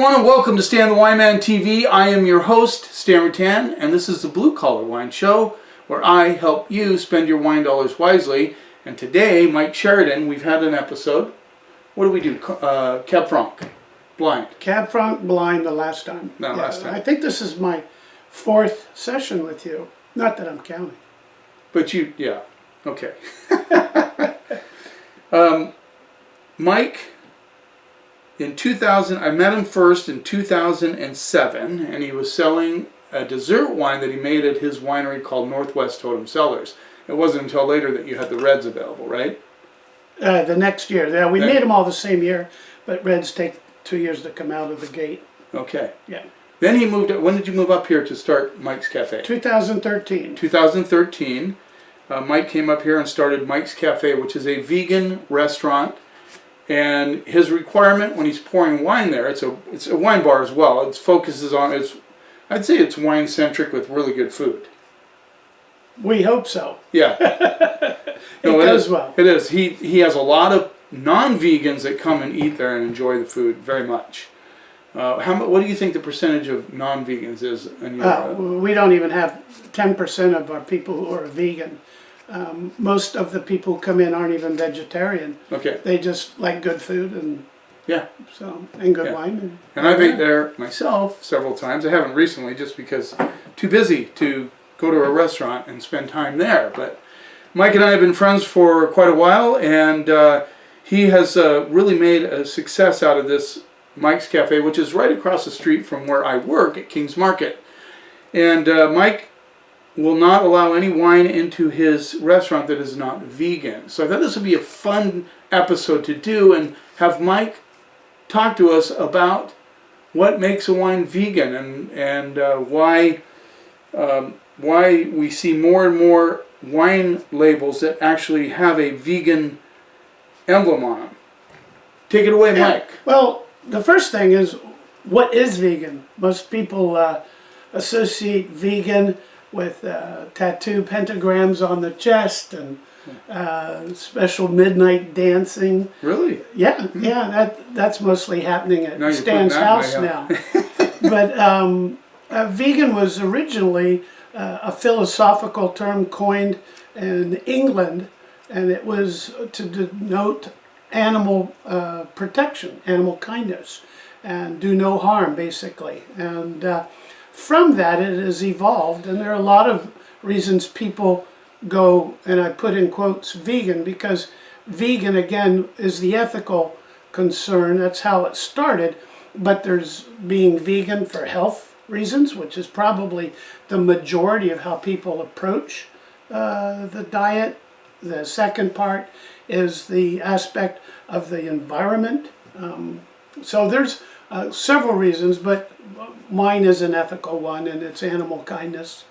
everyone, and welcome to Stan the Wine Man TV. I am your host, Stan Rattan, and this is the Blue Collar Wine Show, where I help you spend your wine dollars wisely. And today, Mike Sharadin, we've had an episode. What do we do? Cab Franc, blind. Cab Franc blind the last time. Last time. I think this is my fourth session with you. Not that I'm counting. But you, yeah, okay. Mike, in 2000, I met him first in 2007, and he was selling a dessert wine that he made at his winery called Northwest Totem Cellars. It wasn't until later that you had the reds available, right? The next year. Yeah, we made them all the same year, but reds take 2 years to come out of the gate. Okay. Yeah. Then he moved. When did you move up here to start Mike's Cafe? 2013. 2013. Mike came up here and started Mike's Cafe, which is a vegan restaurant. And his requirement when he's pouring wine there, it's a wine bar as well. It focuses on, I'd say it's wine centric with really good food. We hope so. Yeah. It does well. It is. He has a lot of non-vegans that come and eat there and enjoy the food very much. What do you think the percentage of non-vegans is in your? We don't even have 10% of our people who are vegan. Most of the people who come in aren't even vegetarian. Okay. They just like good food and good wine. And I've ate there myself several times. I haven't recently just because too busy to go to a restaurant and spend time there. But Mike and I have been friends for quite a while, and he has really made a success out of this Mike's Cafe, which is right across the street from where I work at King's Market. And Mike will not allow any wine into his restaurant that is not vegan. So I thought this would be a fun episode to do and have Mike talk to us about what makes a wine vegan and why we see more and more wine labels that actually have a vegan emblem on them. Take it away, Mike. Well, the first thing is, what is vegan? Most people associate vegan with tattoo pentagrams on the chest and special midnight dancing. Really? Yeah, that's mostly happening at Stan's house now. But vegan was originally a philosophical term coined in England, and it was to denote animal protection, animal kindness, and do no harm, basically. And from that, it has evolved, and there are a lot of reasons people go, and I put in quotes, vegan, because vegan, again, is the ethical concern. That's how it started. But there's being vegan for health reasons, which is probably the majority of how people approach the diet. The second part is the aspect of the environment. So there's several reasons, but mine is an ethical one, and it's animal kindness.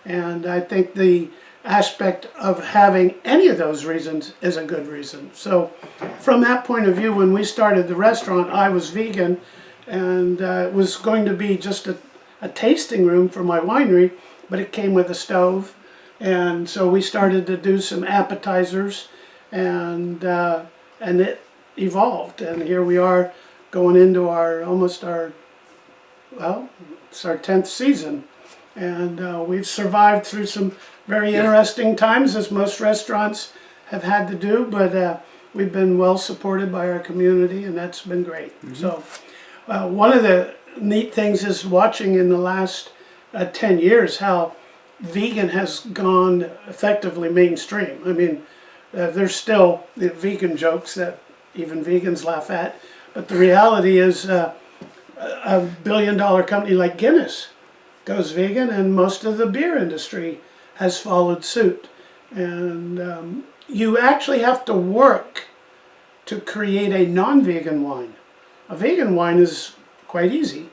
And I think the aspect of having any of those reasons is a good reason. So from that point of view, when we started the restaurant, I was vegan, and it was going to be just a tasting room for my winery, but it came with a stove. And so we started to do some appetizers, and it evolved. And here we are going into it's our 10th season. And we've survived through some very interesting times, as most restaurants have had to do, but we've been well supported by our community, and that's been great. Mm-hmm. So one of the neat things is watching in the last 10 years how vegan has gone effectively mainstream. I mean, there's still the vegan jokes that even vegans laugh at, but the reality is a billion-dollar company like Guinness goes vegan, and most of the beer industry has followed suit. And you actually have to work to create a non-vegan wine. A vegan wine is quite easy.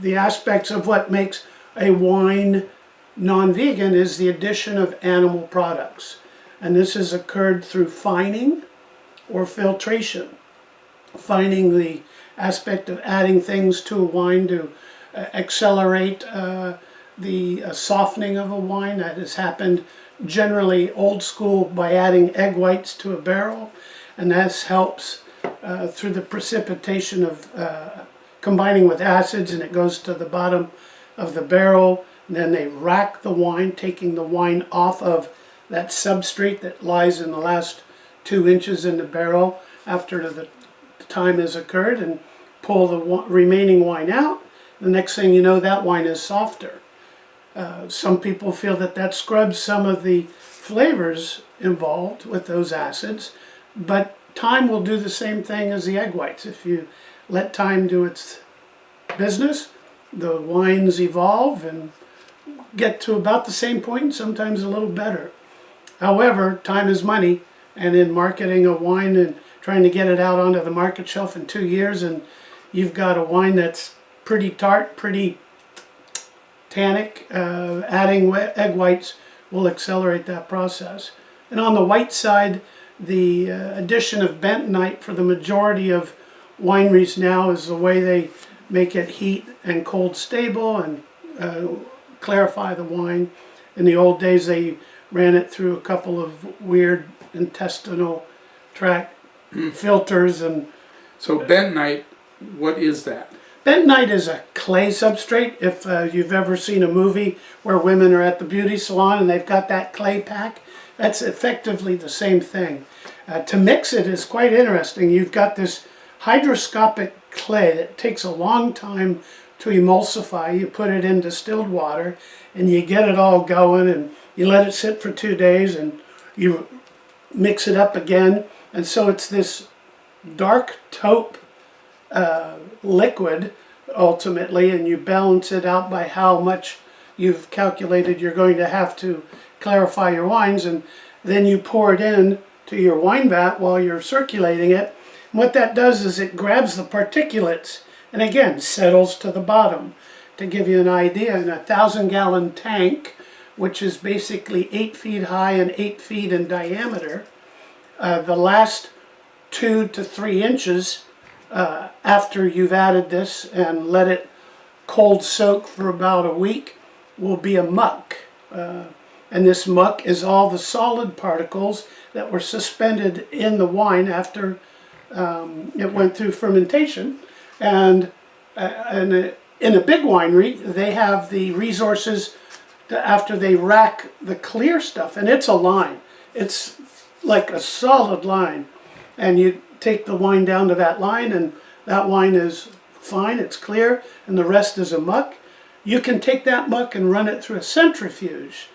The aspects of what makes a wine non-vegan is the addition of animal products. And this has occurred through fining or filtration. Fining, the aspect of adding things to a wine to accelerate the softening of a wine. That has happened generally old school by adding egg whites to a barrel, and that helps through the precipitation of combining with acids, and it goes to the bottom of the barrel. And then they rack the wine, taking the wine off of that substrate that lies in the last 2 inches in the barrel after the time has occurred, and pull the remaining wine out. The next thing you know, that wine is softer. Some people feel that that scrubs some of the flavors involved with those acids, but time will do the same thing as the egg whites. If you let time do its business, the wines evolve and get to about the same point, sometimes a little better. However, time is money, and in marketing a wine and trying to get it out onto the market shelf in 2 years, and you've got a wine that's pretty tart, pretty tannic, adding egg whites will accelerate that process. And on the white side, the addition of bentonite for the majority of wineries now is the way they make it heat and cold stable and clarify the wine. In the old days, they ran it through a couple of weird intestinal tract filters. And So bentonite, what is that? bentonite is a clay substrate. If you've ever seen a movie where women are at the beauty salon and they've got that clay pack, that's effectively the same thing. To mix it is quite interesting. You've got this hydroscopic clay that takes a long time to emulsify. You put it in distilled water and you get it all going, and you let it sit for 2 days, and you mix it up again. And so it's this dark taupe liquid ultimately, and you balance it out by how much you've calculated you're going to have to clarify your wines, and then you pour it in to your wine vat while you're circulating it. And what that does is it grabs the particulates and again settles to the bottom. To give you an idea, in a 1,000-gallon tank, which is basically 8 feet high and 8 feet in diameter, the last 2 to 3 inches after you've added this and let it cold soak for about a week will be a muck. And this muck is all the solid particles that were suspended in the wine after it went through fermentation. And in a big winery, they have the resources after they rack the clear stuff, and it's a line. It's like a solid line. And you take the wine down to that line, and that wine is fine, it's clear, and the rest is a muck. You can take that muck and run it through a centrifuge.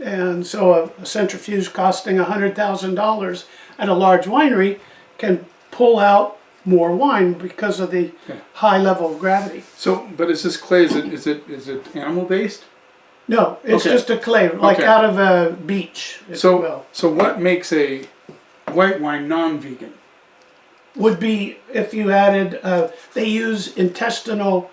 And so a centrifuge costing $100,000 at a large winery can pull out more wine because of the high level of gravity. So, but is this clay, is it animal based? No, it's Okay. just a clay, like Okay. out of a beach, if you will. So what makes a white wine non-vegan? Would be if you added, they use intestinal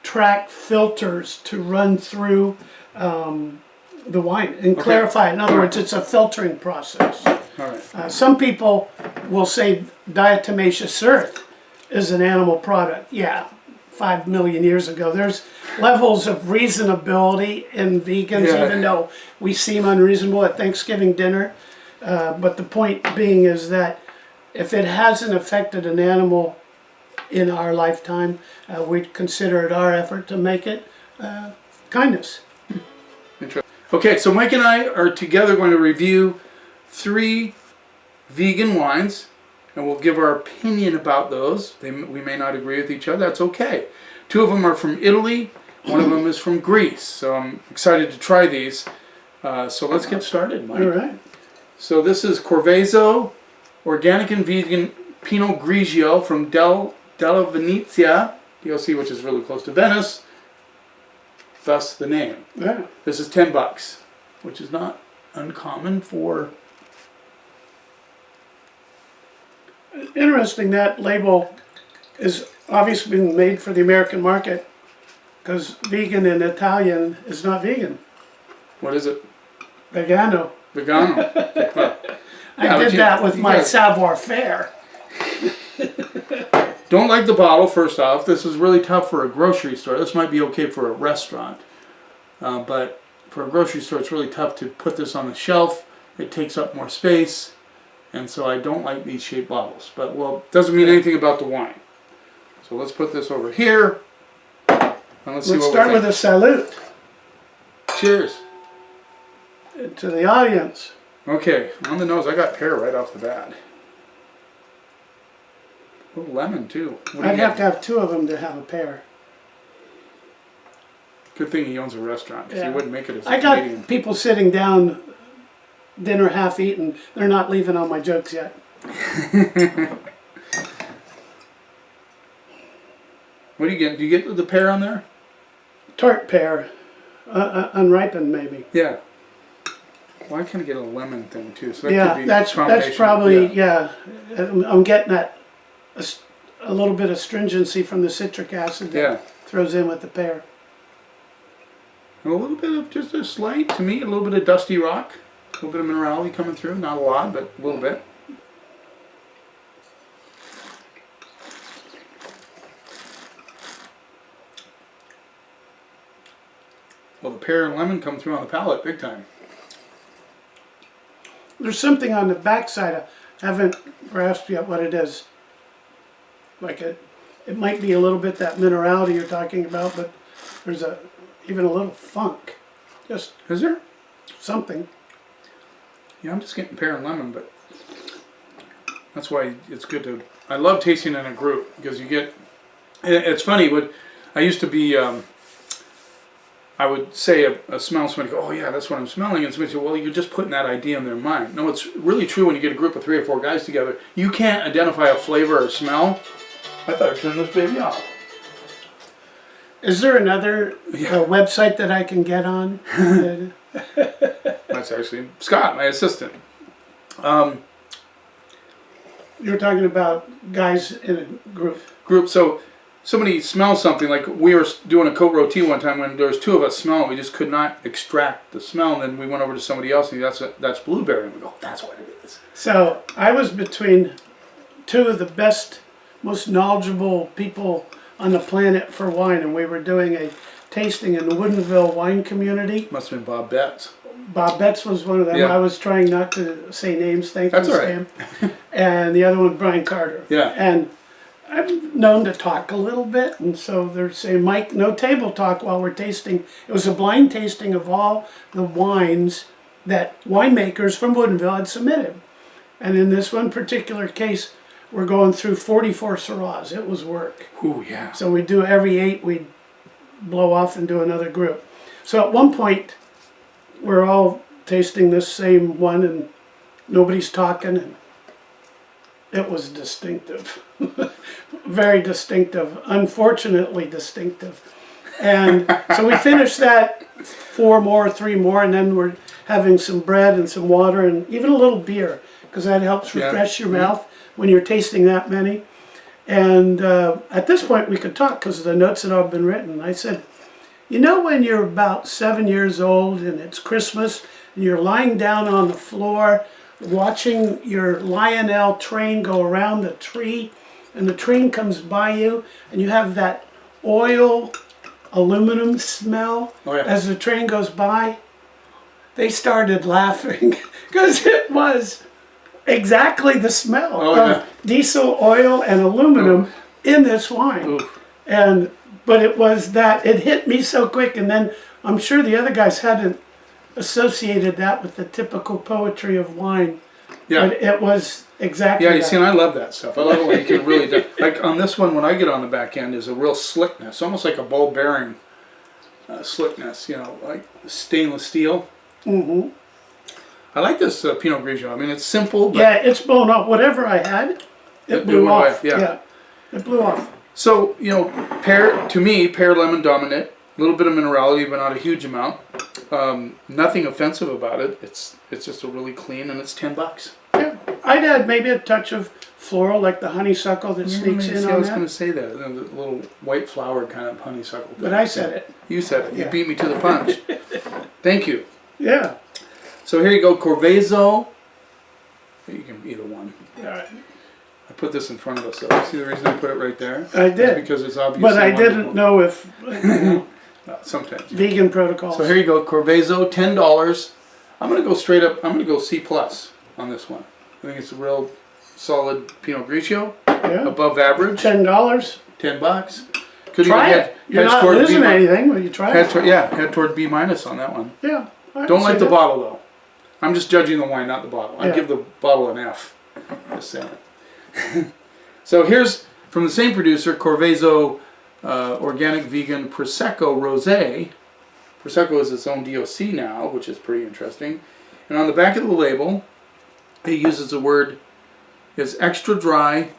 tract filters to run through the wine and clarify it. In other words, it's a filtering process. All right. Some people will say diatomaceous earth is an animal product. Yeah, 5 million years ago. There's levels of reasonability in vegans, Yeah. even though we seem unreasonable at Thanksgiving dinner. But the point being is that if it hasn't affected an animal in our lifetime, we'd consider it our effort to make it kindness. Interesting. Okay, so Mike and I are together going to review 3 vegan wines, and we'll give our opinion about those. We may not agree with each other, that's okay. 2 of them are from Italy, 1 of them is from Greece, so I'm excited to try these. So let's get started, Mike. All right. So this is Corvezzo Organic and Vegan Pinot Grigio from Della Venezia, DOC, which is really close to Venice, thus the name. Yeah. This is $10, which is not uncommon for... Interesting that label is obviously being made for the American market, because vegan in Italian is not vegan. What is it? Vegano. Vegano. Well, I did that with my savoir faire. don't like the bottle, first off. This is really tough for a grocery store. This might be okay for a restaurant. But for a grocery store, it's really tough to put this on the shelf. It takes up more space. And so I don't like these shaped bottles. But, well, it doesn't mean anything about the wine. So let's put this over here. And let's see Let's what start we with think. a salute Cheers. to the audience. Okay, on the nose, I got pear right off the bat. A little lemon too. What do you I'd have get? to have two of them to have a pear. Good thing he owns a restaurant, because Yeah. he wouldn't make it as a I got Canadian. people sitting down, dinner half eaten. They're not leaving on my jokes yet. What do you get? Do you get the pear on there? Tart pear, unripened maybe. Yeah. Well, I kind of get a lemon thing too, so that Yeah, could be that's combination. probably, yeah. I'm getting that, a little bit of stringency from the citric acid that Yeah. throws in with the pear. And a little bit of just a slight, to me, a little bit of dusty rock, a little bit of minerality coming through. Not a lot, but a little bit. Well, the pear and lemon come through on the palate big time. There's something on the backside. I haven't grasped yet what it is. Like it might be a little bit that minerality you're talking about, but there's even a little funk. Just Is there? something. Yeah, I'm just getting pear and lemon, but that's why it's good to. I love tasting in a group because you get. It's funny. I used to be. I would say a smell. Somebody go, "Oh yeah, that's what I'm smelling," and somebody say, "Well, you're just putting that idea in their mind." No, it's really true when you get a group of 3 or 4 guys together. You can't identify a flavor or smell. I thought I'd turn this baby off. Is there another website that I can get on? That's actually Scott, my assistant. You're talking about guys in a group. So somebody smells something, like we were doing a coat roti one time when there was 2 of us smelling, we just could not extract the smell, and then we went over to somebody else and that's blueberry, and we go, that's what it is. So I was between 2 of the best, most knowledgeable people on the planet for wine, and we were doing a tasting in the Woodinville wine community. Must have been Bob Betts. Bob Betts was one of them. Yeah. I was trying not to say names, thank That's you, all right. Sam. And the other one, Brian Carter. Yeah. And I'm known to talk a little bit, and so they're saying, Mike, no table talk while we're tasting. It was a blind tasting of all the wines that winemakers from Woodinville had submitted. And in this one particular case, we're going through 44 Syrahs. It was work. Ooh, yeah. So we'd do every 8, we'd blow off and do another group. So at one point, we're all tasting this same one and nobody's talking, and it was distinctive. Very distinctive, unfortunately distinctive. And so we finished that 4 more, 3 more, and then we're having some bread and some water and even a little beer, because that helps refresh your mouth when you're tasting that many. And at this point we could talk because the notes had all been written. I said, you know, when you're about 7 years old and it's Christmas and you're lying down on the floor watching your Lionel train go around the tree, and the train comes by you and you have that oil aluminum smell as the train goes by? They started laughing because it was exactly the smell of diesel oil and aluminum in this wine. But it was that, it hit me so quick, and then I'm sure the other guys hadn't associated that with the typical poetry of wine. Yeah. But it was exactly Yeah, you that. see, and I love that stuff. I love it when you can really do, like on this one, when I get on the back end, is a real slickness, almost like a ball bearing slickness, you know, like stainless steel. Mm-hmm. I like this Pinot Grigio. I mean, it's simple, but Yeah, it's blown off. Whatever I had, it blew went away, off. yeah. It blew off. So, you know, to me, pear lemon dominant, a little bit of minerality, but not a huge amount. Nothing offensive about it. It's just a really clean, and it's $10. Yeah, I'd add maybe a touch of floral, like the honeysuckle that sneaks in I on was going that. to say that, the little white flower kind of honeysuckle thing. But I said it. You said it. You Yeah. beat me to the punch. Thank you. Yeah. So here you go, Corvezo. You can either one. All right. I put this in front of us, though. See the reason I put it right there? I did. It's because it's obvious. But I didn't know if, sometimes. vegan protocols. So here you go, Corvezo, $10. I'm going to go straight up. I'm going to go C+ on this one. I think it's a real solid Pinot Grigio, Yeah. above average. $10, $10. Could Try it. You're not losing anything when you try it. Head toward B- on that one. Yeah. Don't like the bottle though. I'm just judging the wine, not the bottle. I give the bottle an F. Just saying. So here's from the same producer, Corvezo Organic Vegan Prosecco Rosé. Prosecco is its own DOC now, which is pretty interesting. And on the back of the label, it uses the word, it's extra dry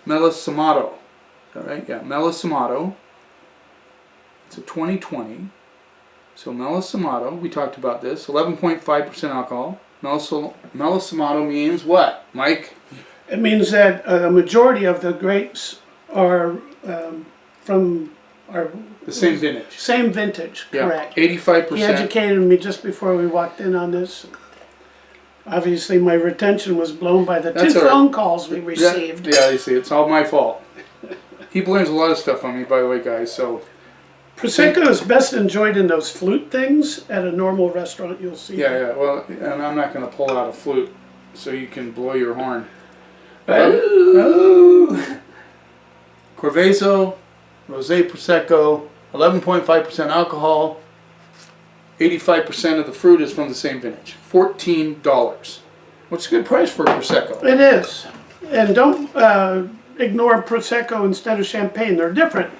Mellissamato. Is that right? Yeah, Mellissamato. It's a 2020. So Mellissamato, we talked about this, 11.5% alcohol. Mellissamato means what, Mike? It means that a majority of the grapes are from the same vintage. Same vintage, correct. 85%. He educated me just before we walked in on this. Obviously, my retention was blown by the two phone calls we received. Yeah, you see, it's all my fault. He blames a lot of stuff on me, by the way, guys. So Prosecco is best enjoyed in those flute things at a normal restaurant. You'll see. Yeah. Well, and I'm not going to pull out a flute so you can blow your horn. Corvezo Rosé Prosecco, 11.5% alcohol. 85% of the fruit is from the same vintage. $14. What's a good price for a Prosecco? It is. And don't ignore Prosecco instead of champagne. They're different,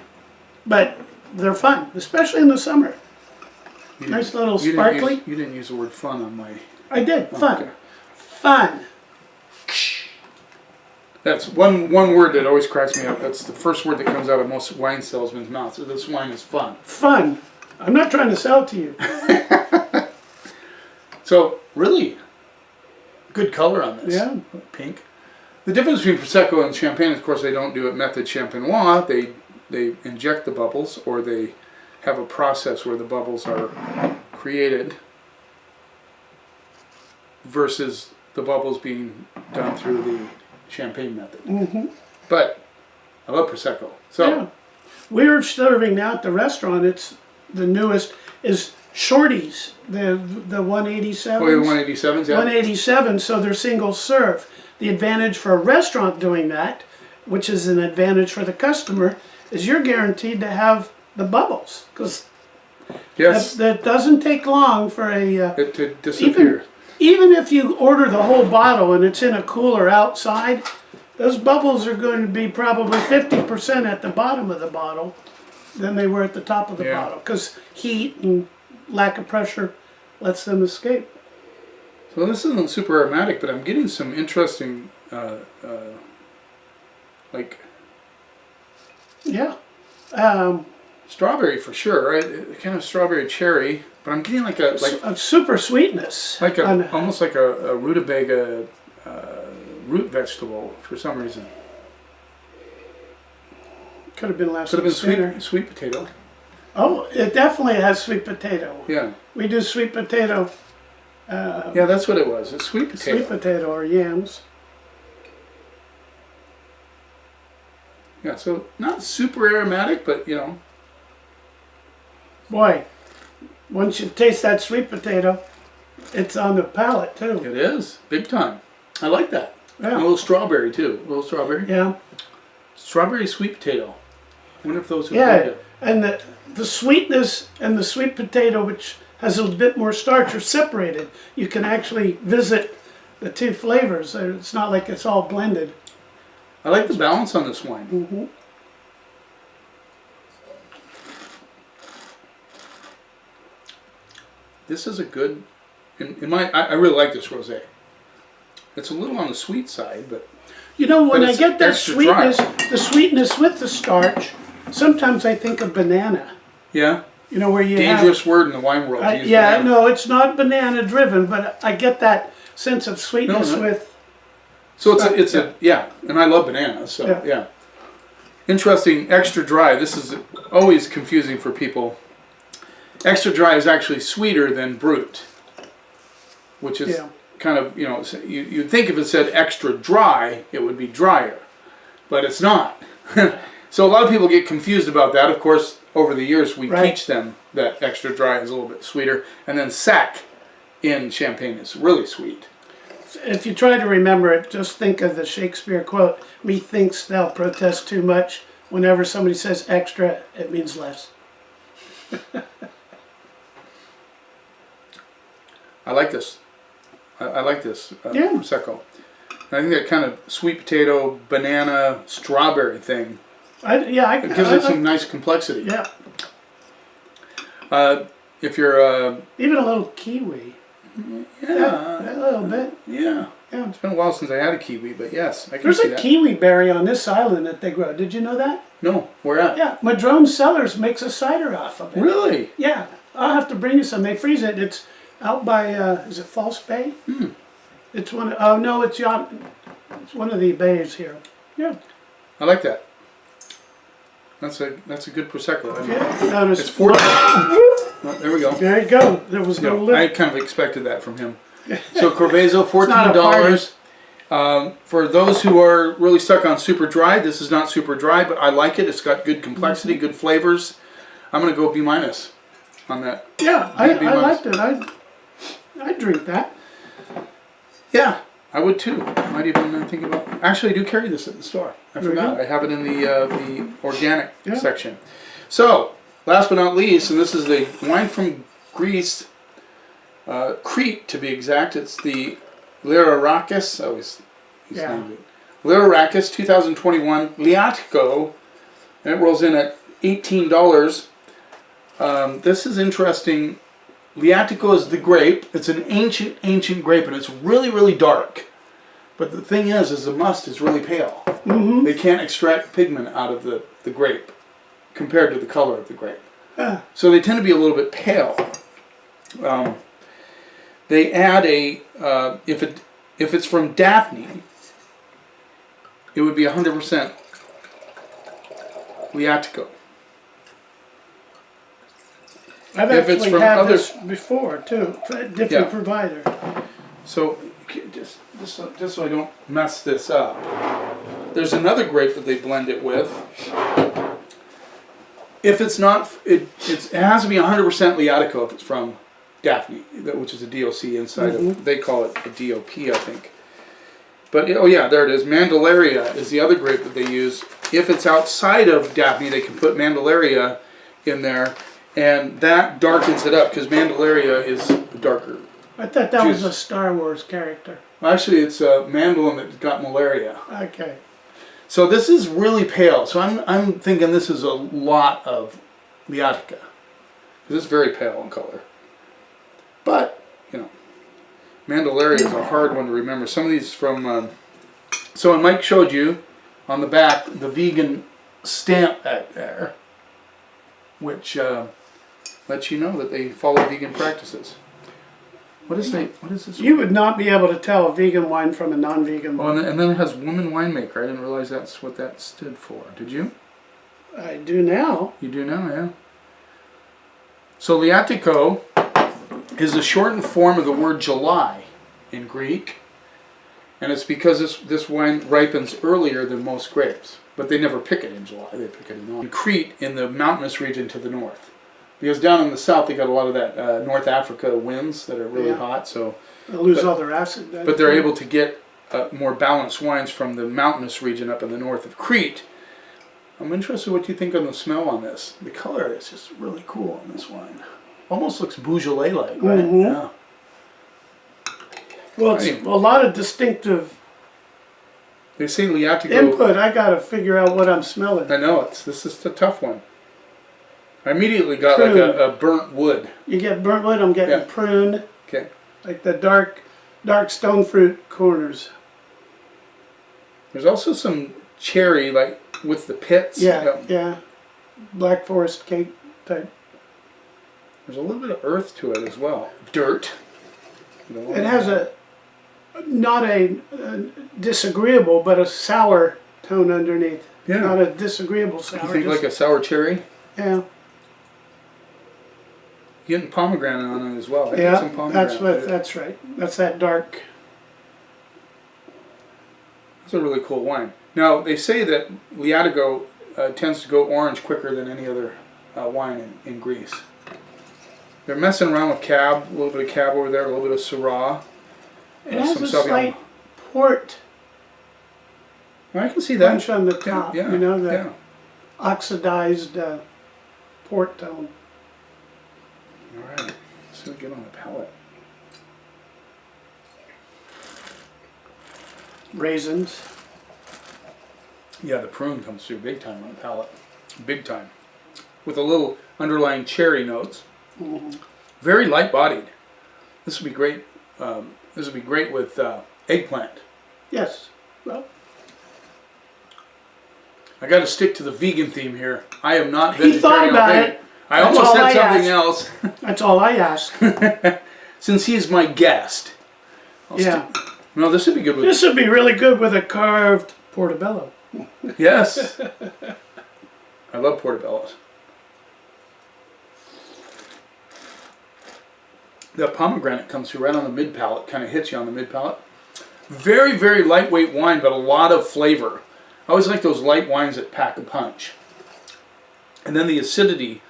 but they're fun, especially in the summer. Nice little sparkly. You didn't use the word fun on my... I did. Fun. Okay. Fun. That's one word that always cracks me up. That's the first word that comes out of most wine salesmen's mouths. So this wine is fun. Fun. I'm not trying to sell to you. So, really good color on this. Yeah. Pink. The difference between Prosecco and Champagne, of course, they don't do it method champenois. They inject the bubbles, or they have a process where the bubbles are created versus the bubbles being done through the Champagne method. Mm-hmm. But I love Prosecco. So yeah. We're serving now at the restaurant. It's the newest is Shorties, the 187s. Oh, the 187s, yeah. 187, so they're single serve. The advantage for a restaurant doing that, which is an advantage for the customer, is you're guaranteed to have the bubbles, because that doesn't take long for it to disappear. Even if you order the whole bottle and it's in a cooler outside, those bubbles are going to be probably 50% at the bottom of the bottle than they were at the top of the bottle, because heat and lack of pressure lets them escape. So this isn't super aromatic, but I'm getting some interesting, like... Yeah. Strawberry for sure, right? Kind of strawberry cherry, but I'm getting like a super sweetness. Like almost like a rutabaga root vegetable for some reason. Could have been sweet potato. Oh, it definitely has sweet potato. Yeah. We do sweet potato. Yeah, that's what it was. It's sweet potato. Sweet potato or yams. Yeah, so not super aromatic, but you know. Boy, once you taste that sweet potato, it's on the palate too. It is, big time. I like that. Yeah. And a little strawberry too. A little strawberry. Yeah. Strawberry sweet potato. I wonder if those are good. And the sweetness and the sweet potato, which has a bit more starch, are separated. You can actually visit the two flavors. It's not like it's all blended. I like the balance on this wine. Mm-hmm. This is a good, I really like this rosé. It's a little on the sweet side, but you know, when I get that sweetness, the sweetness with the starch, sometimes I think of banana. Yeah. You know, where you dangerous word in the wine world. Yeah, no, it's not banana driven, but I get that sense of sweetness with. So it's a and I love bananas. So yeah. Interesting. Extra dry. This is always confusing for people. Extra dry is actually sweeter than brut, which is kind of, you know, you'd think if it said extra dry, it would be drier, but it's not. So a lot of people get confused about that. Of course, over the years we teach them that extra dry is a little bit sweeter, and then sec in Champagne is really sweet. If you try to remember it, just think of the Shakespeare quote, "Methinks thou protest too much." Whenever somebody says extra, it means less. I like this. I like this Yeah. Prosecco. I think that kind of sweet potato, banana, strawberry thing, it gives it some nice complexity. Yeah, If you're, even a little kiwi. yeah, A little bit. yeah. Yeah. It's been a while since I had a kiwi, but yes, I can There's see a that. kiwi berry on this island that they grow. Did you know that? No, where at? Yeah, Madrone Cellars makes a cider off of it. Really? Yeah, I'll have to bring you some. They freeze it. It's out by, is it False Bay? It's one. Oh no, it's one of the bays here. Yeah. I like that. That's a good prosecco. I mean, Yeah. Notice. it's 14. Oh, there we go. There you go. There was no I lip. kind of expected that from him. So Corvezo, not a $14. For those who are really stuck on super dry, this is not super dry, but I like it. It's got good complexity, good flavors. I'm gonna go B- on that. Yeah, I liked it. I'd drink that. Yeah, I would too. Might even think about. Actually, I do carry this at the store. I forgot. I have it in the organic section. So, last but not least, and this is the wine from Greece, Crete to be exact. It's the Lyrarakis. I always named it. Lyrarakis 2021 Liatico, and it rolls in at $18. This is interesting. Liatico is the grape. It's an ancient grape, and it's really, really dark. But the thing is the must is really pale. Mm-hmm. They can't extract pigment out of the grape compared to the color of the grape. So they tend to be a little bit pale. They add if it's from Daphne, it would be 100% Liatico. I've If it's actually from had other- this before too, for a different provider. So just so I don't mess this up, there's another grape that they blend it with. If it's not, it has to be 100% Liatico if it's from Daphne, which is a DOC inside of. They call it a DOP, I think. But oh yeah, there it is. Mandalaria is the other grape that they use. If it's outside of Daphne, they can put Mandalaria in there, and that darkens it up because Mandalaria is darker. I thought that was Juice. a Star Wars character. Actually, it's a mandolin that got malaria. Okay. So this is really pale. So I'm thinking this is a lot of Liatica. Because it's very pale in color. But, Mandalaria is a hard one to remember. Some of these from... so when Mike showed you on the back the vegan stamp back there, which lets you know that they follow vegan practices. What is this? You would not be able to tell a vegan wine from a non-vegan Oh, wine. and then it has woman winemaker. I didn't realize that's what that stood for. Did you? I do now. You do now, yeah. So Liatico is a shortened form of the word July in Greek, and it's because this wine ripens earlier than most grapes. But they never pick it in July; they pick it in August. In Crete, in the mountainous region to the north, because down in the south they got a lot of that North Africa winds that are really hot. So They'll lose all their acid. Then. but they're able to get more balanced wines from the mountainous region up in the north of Crete. I'm interested what you think on the smell on this. The color is just really cool on this wine. Almost looks Beaujolais-like, right? Mhm. Yeah. Well, it's a lot of distinctive They say Liatico. input. I got to figure out what I'm smelling. I know this is a tough one. I immediately got like Prune. a burnt wood. You get burnt wood. I'm getting Yeah. prune, Okay. like the dark stone fruit corners. There's also some cherry, like with the pits. Yeah. Black forest cake type. There's a little bit of earth to it as well. Dirt. It has not a disagreeable, but a sour tone underneath. Yeah. Not a disagreeable sour. You think just- like a sour cherry? yeah. Getting pomegranate on it as well. I get some Yeah. pomegranate. That's right. That's that dark. It's a really cool wine. Now, they say that Liatico tends to go orange quicker than any other wine in Greece. They're messing around with Cab, a little bit of Cab over there, a little bit of Syrah. It has a Sauvignon. slight port I can see that. punch on the top. Yeah, You know, the yeah. oxidized port tone. All right. So get on the palate. Raisins. Yeah, the prune comes through big time on the palate. Big time. With a little underlying cherry notes. Mm-hmm. Very light bodied. This would be great. This would be great with eggplant. Yes. Well, I got to stick to the vegan theme here. I am not he thought vegetarian. about or vegan. it. I That's almost all said I something else. That's all I ask. Since he's my guest. Yeah. No, this would be good with. This would be really good with a carved portobello. Yes. I love portobellos. The pomegranate comes through right on the mid palate, kind of hits you on the mid palate. Very, very lightweight wine, but a lot of flavor. I always like those light wines that pack a punch. And then the acidity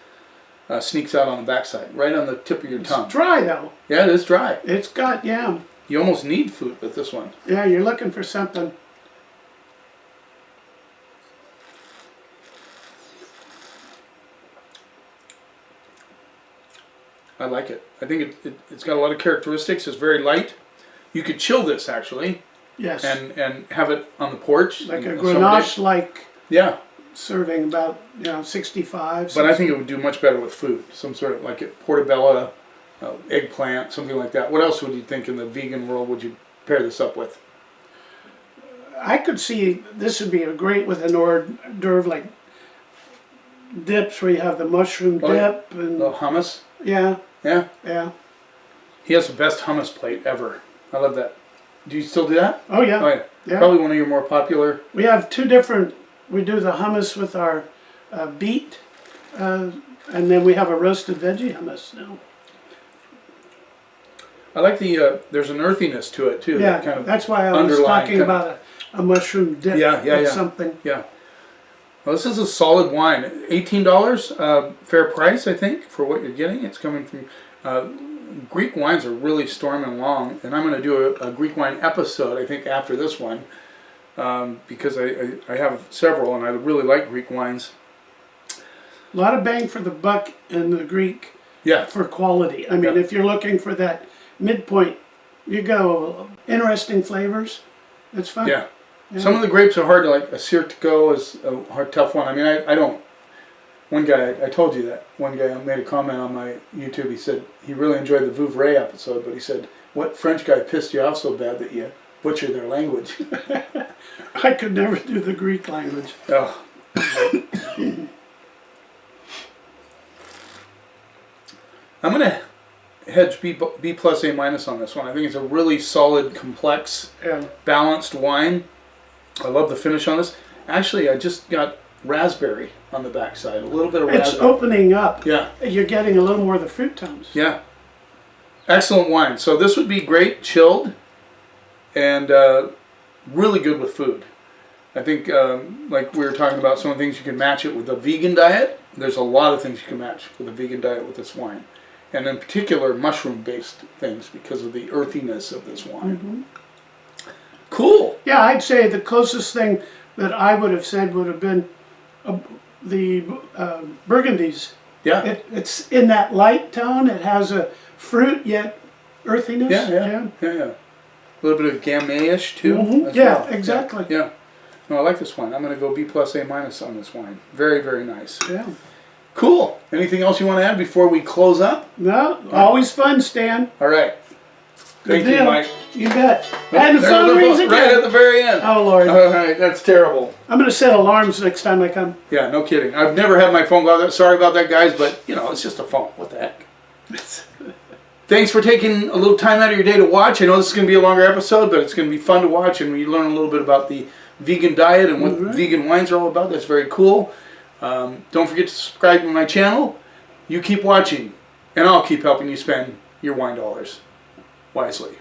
sneaks out on the backside, right on the tip of your tongue. It's dry though. Yeah, it is dry. It's got, yeah. You almost need food with this one. Yeah, you're looking for something. I like it. I think it's got a lot of characteristics. It's very light. You could chill this actually, Yes. and have it on the porch. Like a on some days. Grenache-like Yeah, serving about, 65. but I think it would do much better with food. Some sort of like a portobello, eggplant, something like that. What else would you think in the vegan world would you pair this up with? I could see this would be a great with an hors d'oeuvre like dips where you have the mushroom Oh, yeah. dip and Hummus. yeah, Yeah, yeah. he has the best hummus plate ever. I love that. Do you still do that? Oh yeah. Oh yeah. Yeah. Probably one of your more popular. We have two different. We do the hummus with our beet, and then we have a roasted veggie hummus now. I like the. There's an earthiness to it too. Yeah, that kind of that's why I was underlying talking kind about a mushroom dip Yeah, yeah, of yeah. something. Yeah. Well, this is a solid wine. $18, fair price, I think, for what you're getting. It's coming from Greek wines are really storming along, and I'm going to do a Greek wine episode, I think, after this one, because I have several, and I really like Greek wines. A lot of bang for the buck in the Greek Yeah. for quality. I mean, Yeah. if you're looking for that midpoint, you go interesting flavors. It's fun. Yeah. Some of the grapes are hard to like. A Sirtico is a hard, tough one. I mean, I don't. One guy, I told you that. One guy made a comment on my YouTube. He said he really enjoyed the Vouvray episode, but he said, what French guy pissed you off so bad that you butcher their language? I could never do the Greek language. Oh. I'm going to hedge B plus A minus on this one. I think it's a really solid, complex, Yeah. balanced wine. I love the finish on this. Actually, I just got raspberry on the backside. A little bit of It's raspberry. opening up. Yeah, You're getting a little more of the fruit tones. yeah. Excellent wine. So this would be great chilled and really good with food. I think, like we were talking about, some of the things you can match it with a vegan diet. There's a lot of things you can match with a vegan diet with this wine. And in particular, mushroom-based things because of the earthiness of this wine. Mm-hmm. Cool. Yeah, I'd say the closest thing that I would have said would have been the Burgundies. Yeah. It's in that light tone. It has a fruit yet earthiness. Yeah. A little bit of gamay-ish too. Mhm. as Yeah, well. exactly. Yeah. No, I like this wine. I'm going to go B plus A minus on this wine. Very, very nice. Yeah. Cool. Anything else you want to add before we close up? No, always fun, Stan. All right. Good Thank you, deal. Mike. You bet. Oh, And the there's phone rings right again. at the very end. Oh, Lord. All right, that's terrible. I'm going to set alarms next time I come. Yeah, no kidding. I've never had my phone go out. Sorry about that, guys, but, you know, it's just a phone. What the heck? Thanks for taking a little time out of your day to watch. I know this is going to be a longer episode, but it's going to be fun to watch, and we learn a little bit about the vegan diet and what vegan wines are all about. That's very cool. Don't forget to subscribe to my channel. You keep watching, and I'll keep helping you spend your wine dollars wisely.